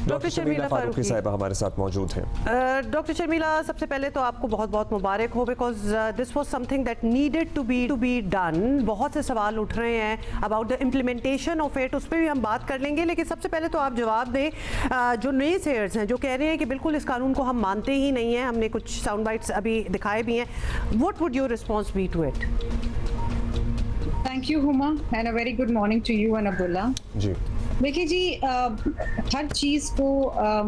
Doctor Sharmila Farooqui صاحبہ ہمارے ساتھ موجود ہیں. ڈاکٹر شرمیلا, سب سے پہلے تو آپ کو بہت بہت مبارک ہو, because this was something that needed to be done. بہت سے سوال اٹھ رہے ہیں about the implementation of it, اس پہ بھی ہم بات کر لیں گے, لیکن سب سے پہلے تو آپ جواب دیں جو نئے سیئرز ہیں جو کہہ رہے ہیں کہ بالکل اس قانون کو ہم مانتے ہی نہیں ہیں, ہم نے کچھ ساؤنڈ بائٹس ابھی دکھائے بھی ہیں. What would your response be to it? Thank you Huma, and a very good morning to you and Abdullah. جی دیکھیے جی, ہر چیز کو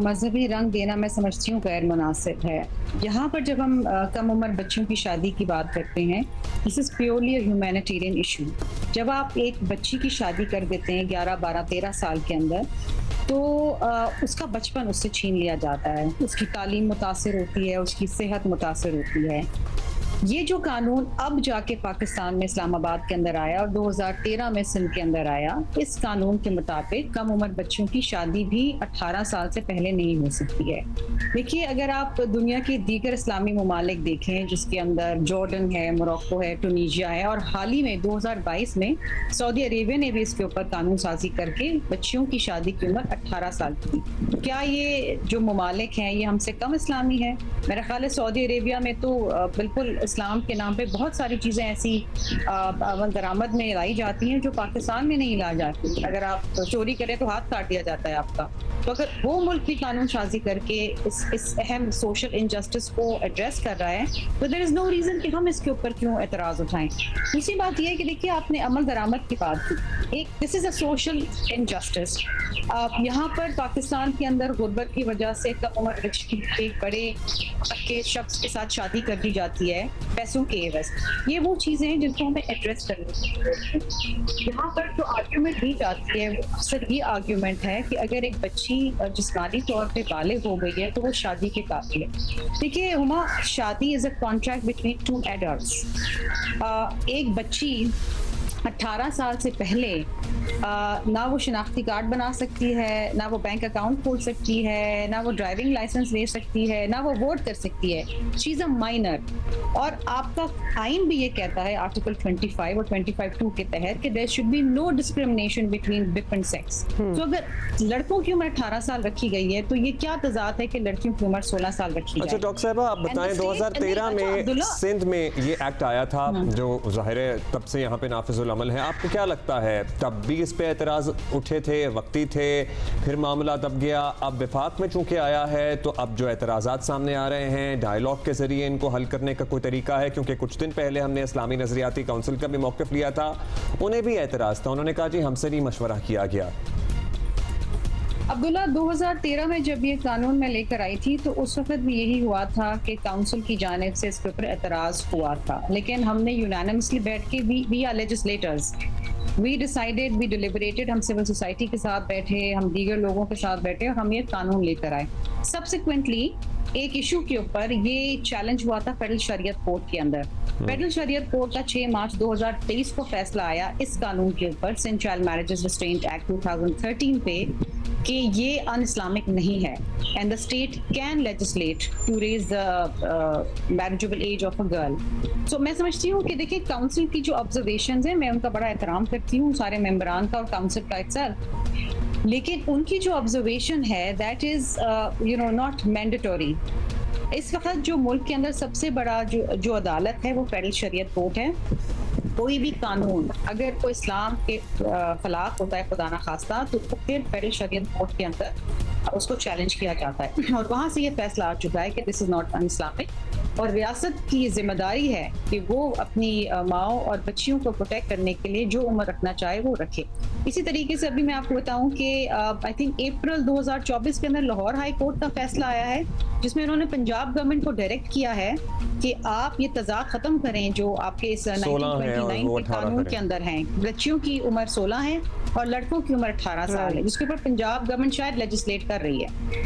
مذہبی رنگ دینا میں سمجھتی ہوں غیر مناسب ہے. یہاں پر جب ہم کم عمر بچوں کی شادی کی بات کرتے ہیں, this is purely a humanitarian issue. جب آپ ایک بچی کی شادی کر دیتے ہیں 11, 12, 13 سال کے اندر, تو اس کا بچپن اس سے چھین لیا جاتا ہے, اس کی تعلیم متاثر ہوتی ہے, اس کی صحت متاثر ہوتی ہے. یہ جو قانون اب جا کے پاکستان میں اسلام آباد کے اندر آیا اور 2013 میں سندھ کے اندر آیا, اس قانون کے مطابق کم عمر بچوں کی شادی بھی 18 سال سے پہلے نہیں ہو سکتی ہے. دیکھیے, اگر آپ دنیا کے دیگر اسلامی ممالک دیکھیں جس کے اندر جارڈن ہے, موروکو ہے, ٹونیشیا ہے, اور حال ہی میں 2022 میں سعودی عربیہ نے بھی اس کے اوپر قانون سازی کر کے بچیوں کی شادی کی عمر 18 سال کی. کیا یہ جو ممالک ہیں یہ ہم سے کم اسلامی ہے؟ میرا خیال ہے سعودی عربیہ میں تو بالکل اسلام کے نام پہ بہت ساری چیزیں ایسی عمل درآمد میں لائی جاتی ہیں جو پاکستان میں نہیں لائی جاتی. اگر آپ چوری کریں تو ہاتھ کاٹ دیا جاتا ہے آپ کا. تو اگر وہ ملک بھی قانون سازی کر کے اس اہم سوشل انجسٹس کو ایڈریس کر رہا ہے, تو دیر از نو ریزن کہ ہم اس کے اوپر کیوں اعتراض اٹھائیں. دوسری بات یہ ہے کہ دیکھیے, آپ نے عمل درآمد کی بات کی, ایک دس از اے سوشل انجسٹس. یہاں پر پاکستان کے اندر غربت کی وجہ سے کم عمر بچی ایک بڑے کے شخص کے ساتھ شادی کر دی جاتی ہے پیسوں کے عوض. یہ وہ چیزیں ہیں جن کو ہمیں ایڈریس کرنی چاہیے. یہاں پر جو آرگیومنٹ دی جاتی ہے وہ اکثر یہ آرگیومنٹ ہے کہ اگر ایک بچی جسمانی طور پہ بالغ ہو گئی ہے تو وہ شادی کے قابل ہے. دیکھیے ہما, شادی is a contract between two adults. ایک بچی 18 سال سے پہلے نہ وہ شناختی کارڈ بنا سکتی ہے, نہ وہ بینک اکاؤنٹ کھول سکتی ہے, نہ وہ ڈرائیونگ لائسنس لے سکتی ہے, نہ وہ ووٹ کر سکتی ہے. شی از اے مائنر. اور آپ کا آئین بھی یہ کہتا ہے آرٹیکل 25 اور 25(2) کے تحت کہ there should be no discrimination between different sex. تو اگر لڑکوں کی عمر 18 سال رکھی گئی ہے تو یہ کیا تضاد ہے کہ لڑکیوں کی عمر 16 سال رکھی جائے. اچھا ڈاکٹر صاحبہ, آپ بتائیں 2013 میں سندھ میں یہ ایکٹ آیا تھا جو ظاہر ہے تب سے یہاں پہ نافذ العمل ہے. آپ کو کیا لگتا ہے, تب بھی اس پہ اعتراض اٹھے تھے, وقتی تھے, پھر معاملہ دب گیا, اب وفاق میں چونکہ آیا ہے تو اب جو اعتراضات سامنے آ رہے ہیں ڈائیلاگ کے ذریعے ان کو حل کرنے کا کوئی طریقہ ہے؟ کیونکہ کچھ دن پہلے ہم نے اسلامی نظریاتی کونسل کا بھی موقف لیا تھا, انہیں بھی اعتراض تھا, انہوں نے کہا جی ہم سے نہیں مشورہ کیا گیا. عبداللہ 2013 میں جب یہ قانون میں لے کر آئی تھی تو اس وقت بھی یہی ہوا تھا کہ کاؤنسل کی جانب سے اس کے اوپر اعتراض ہوا تھا, لیکن ہم نے یونانیمسلی بیٹھ کے we are legislators, we decided, we deliberated, ہم سول سوسائٹی کے ساتھ بیٹھے, ہم دیگر لوگوں کے ساتھ بیٹھے اور ہم یہ قانون لے کر آئے. سبسیکوینٹلی ایک ایشو کے اوپر یہ چیلنج ہوا تھا فیڈرل شریعت کورٹ کے اندر. فیڈرل شریعت کورٹ کا 6 مارچ 2023 کو فیصلہ آیا اس قانون کے اوپر, Sindh child marriages restraint act 2013 پہ, کہ یہ ان اسلامک نہیں ہے and the state can legislate to raise the marriageable age of a girl. So میں سمجھتی ہوں کہ دیکھیں کاؤنسل کی جو آبزرویشنز ہیں میں ان کا بڑا احترام کرتی ہوں, سارے ممبران کا اور کاؤنسل کا itself, لیکن ان کی جو آبزرویشن ہے دیٹ از ناٹ مینڈیٹوری. اس وقت جو ملک کے اندر سب سے بڑا جو عدالت ہے وہ فیڈرل شریعت کورٹ ہے. کوئی بھی قانون اگر کوئی اسلام کے خلاف ہوتا ہے خدا نخواستہ تو پھر فیڈرل شریعت کورٹ کے اندر اس کو چیلنج کیا جاتا ہے, اور وہاں سے یہ فیصلہ آ چکا ہے کہ دس از ناٹ ان اسلامک. اور ریاست کی ذمہ داری ہے کہ وہ اپنی ماؤں اور بچیوں کو پروٹیکٹ کرنے کے لیے جو عمر رکھنا چاہے وہ رکھے. اسی طریقے سے ابھی میں آپ کو بتاؤں کہ آئی تھنک اپریل 2024 کے اندر لاہور ہائی کورٹ کا فیصلہ آیا ہے جس میں انہوں نے پنجاب گورنمنٹ کو ڈائریکٹ کیا ہے کہ آپ یہ تضاد ختم کریں جو آپ کے اس 1929 کے قانون کے اندر ہیں. بچیوں کی عمر 16 ہے اور لڑکوں کی عمر 18 سال ہے, جس کے اوپر پنجاب گورنمنٹ شاید لیجسلیٹ کر رہی ہے.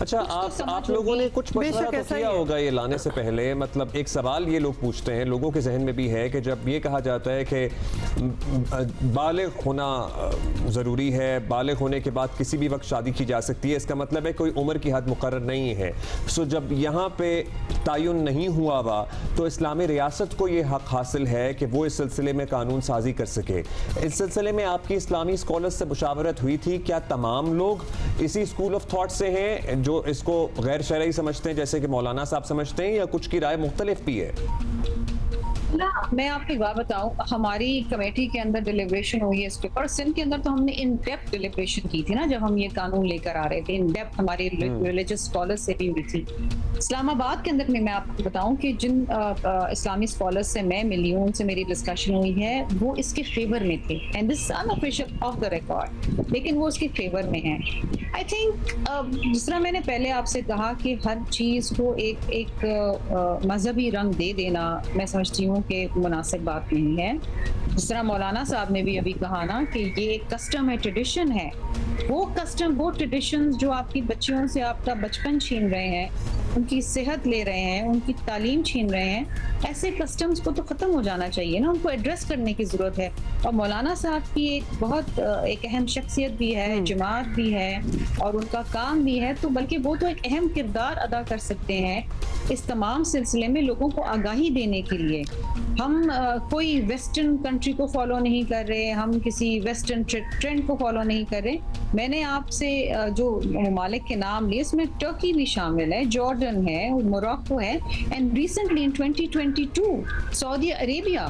اچھا آپ لوگوں نے کچھ مشورہ تو کیا ہوگا یہ لانے سے پہلے؟ مطلب ایک سوال یہ لوگ پوچھتے ہیں، لوگوں کے ذہن میں بھی ہے کہ جب یہ کہا جاتا ہے کہ بالغ ہونا ضروری ہے، بالغ ہونے کے بعد کسی بھی وقت شادی کی جا سکتی ہے، اس کا مطلب ہے کوئی عمر کی حد مقرر نہیں ہے. سو جب یہاں پہ تعین نہیں ہوا ہوا تو اسلامی ریاست کو یہ حق حاصل ہے کہ وہ اس سلسلے میں قانون سازی کر سکے. اس سلسلے میں آپ کی اسلامی اسکالرز سے مشاورت ہوئی تھی؟ کیا تمام لوگ اسی اسکول آف تھاٹ سے ہیں جو اس کو غیر شرعی سمجھتے ہیں جیسے کہ مولانا صاحب سمجھتے ہیں، یا کچھ کی رائے مختلف بھی ہے؟ میں آپ کو ایک بات بتاؤں، ہماری کمیٹی کے اندر ڈیلیبریشن ہوئی ہے اس کے اوپر. سندھ کے اندر تو ہم نے ان ڈیپتھ ڈیلیبریشن کی تھی نا جب ہم یہ قانون لے کر آ رہے تھے. ان ڈیپتھ ہماری ریلیجس اسکالر سے بھی ہوئی تھی. اسلام آباد کے اندر میں آپ کو بتاؤں کہ جن اسلامی اسکالر سے میں ملی ہوں، ان سے میری ڈسکشن ہوئی ہے، وہ اس کے فیور میں تھے. And this in official of the record, لیکن وہ اس کے فیور میں ہیں. آئی تھنک جس طرح میں نے پہلے آپ سے کہا کہ ہر چیز کو ایک مذہبی رنگ دے دینا میں سمجھتی ہوں کہ مناسب بات نہیں ہے. جس طرح مولانا صاحب نے بھی ابھی کہا نا کہ یہ ایک کسٹم ہے، ٹریڈیشن ہے. وہ کسٹم، وہ ٹریڈیشنز جو آپ کی بچیوں سے آپ کا بچپن چھین رہے ہیں، ان کی صحت لے رہے ہیں، ان کی تعلیم چھین رہے ہیں، ایسے کسٹمز کو تو ختم ہو جانا چاہیے نا. ان کو ایڈریس کرنے کی ضرورت ہے. اور مولانا صاحب کی ایک اہم شخصیت بھی ہے، جماعت بھی ہے، اور ان کا کام بھی ہے. تو بلکہ وہ تو ایک اہم کردار ادا کر سکتے ہیں اس تمام سلسلے میں لوگوں کو آگاہی دینے کے لیے. ہم کوئی ویسٹرن کنٹری کو فالو نہیں کر رہے، ہم کسی ویسٹرن ٹرینڈ کو فالو نہیں کر رہے. میں نے آپ سے جو ممالک کے نام لیے، اس میں ٹرکی بھی شامل ہے، جارڈن ہے، موراکو ہے، and recently in 2022 Saudi Arabia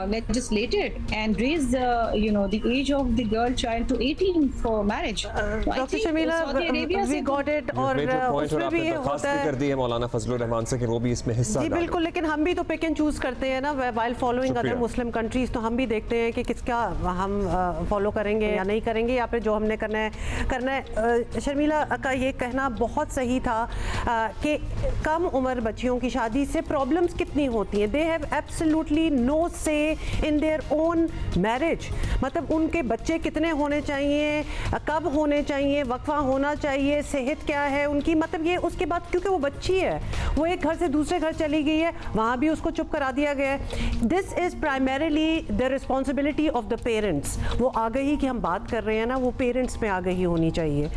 legislated and raised the age of the girl child to 18 for marriage. Dr. Shamila, we got it. اور اس میں بھی یہ ہوتا ہے کر دی ہے مولانا فضل الرحمان سے کہ وہ بھی اس میں حصہ جی بالکل. لیکن ہم بھی تو پک اینڈ چوز کرتے ہیں نا while following other Muslim countries. تو ہم بھی دیکھتے ہیں کہ کس کا ہم فالو کریں گے یا نہیں کریں گے، یا پھر جو ہم نے کرنا ہے. شرمیلا کا یہ کہنا بہت صحیح تھا کہ کم عمر بچیوں کی شادی سے پرابلمس کتنی ہوتی ہیں. they have absolutely no say in their own marriage. مطلب ان کے بچے کتنے ہونے چاہیے، کب ہونے چاہیے، وقفہ ہونا چاہیے، صحت کیا ہے ان کی. مطلب یہ اس کے بعد کیونکہ وہ بچی ہے، وہ ایک گھر سے دوسرے گھر چلی گئی ہے، وہاں بھی اس کو چپ کرا دیا گیا ہے. This is primarily the responsibility of the parents. وہ آگہی کی ہم بات کر رہے ہیں نا، وہ پیرنٹس میں آگہی ہونی چاہیے.